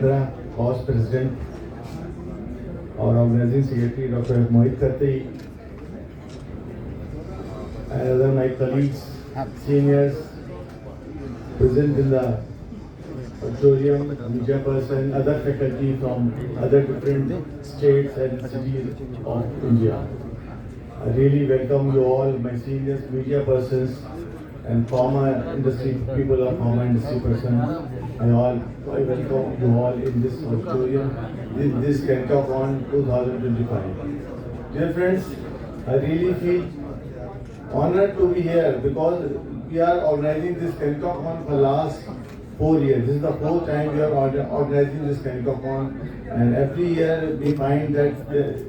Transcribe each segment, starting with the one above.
Vice President or Organizing Secretary Dr. Mohit Khatri, and other my colleagues, seniors present in the auditorium, media person, other faculty from other different states and cities of India. I really welcome you all, my seniors, media persons, and pharma industry people of pharma industry persons. I welcome you all in this auditorium, this CanCock 2025. Dear friends, I really feel honored to be here because we are organizing this CanCock for last 4 years. This is the fourth time we are organizing this CanCock, and every year we find that the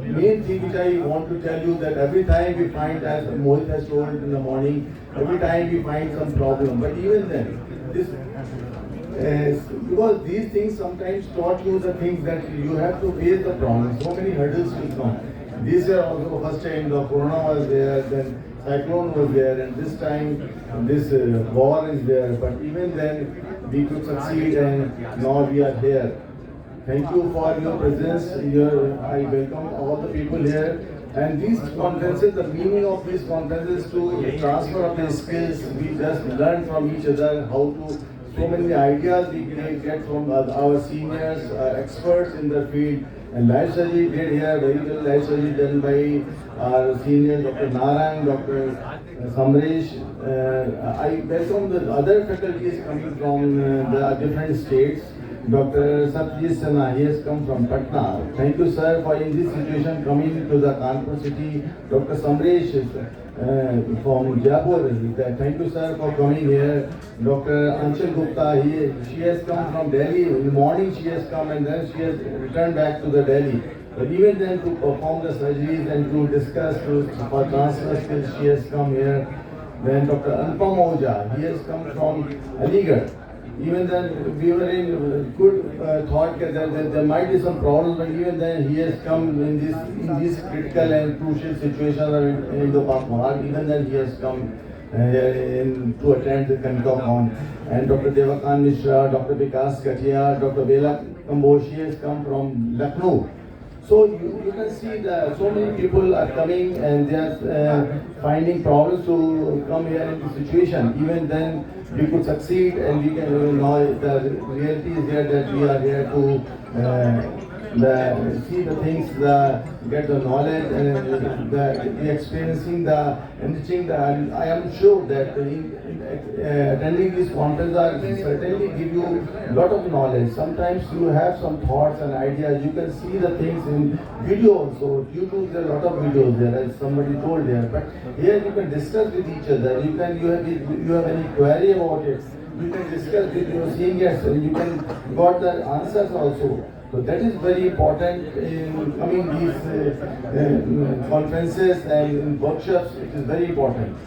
main thing which I want to tell you that every time we find, as Mohit has told in the morning, every time we find some problem. But even then, this because these things sometimes taught you the things that you have to face the problem. So many hurdles will come. This year also, first time the corona was there, then cyclone was there, and this time this war is there. But even then, we could succeed, and now we are here. Thank you for your presence. I welcome all the people here. And these conferences, the meaning of these conferences to transfer of the skills, we just learn from each other how to. So many ideas we get from our seniors, experts in the field. And life surgery did here, very well life surgery done by our seniors, Dr. Narayan, Dr. Samresh. I welcome the other faculties coming from the different states. Dr. Satyajit Sinha, he has come from Patna. Thank you, sir, for in this situation coming to the Kanpur city. Dr. Samresh from Jaipur. Thank you, sir, for coming here. Dr. Anshul Gupta, she has come from Delhi. In the morning she has come and then she has returned back to the Delhi. But even then to perform the surgeries and to discuss for transfer skills, she has come here. Then Dr. Anupam Oja, he has come from Aligarh. Even then, we were in good thought that there might be some problems, but even then, he has come in this critical and crucial situation in the Pak. Even then, he has come to attend the CanCock. And Dr. Devakan Mishra, Dr. Vikas Katia, Dr. Vela Kamboshi has come from Lucknow. So you can see that so many people are coming and they are finding problems to come here in this situation. Even then, we could succeed, and we can know the reality is here that we are here to see the things, get the knowledge, and the experiencing, the enriching. I am sure that attending this conference will certainly give you a lot of knowledge. Sometimes you have some thoughts and ideas. You can see the things in video also. YouTube, there are a lot of videos there, as somebody told there. But here you can discuss with each other. You have any query about it, you can discuss with your seniors, and you can got the answers also. So that is very important in coming these conferences and in workshops. It is very important.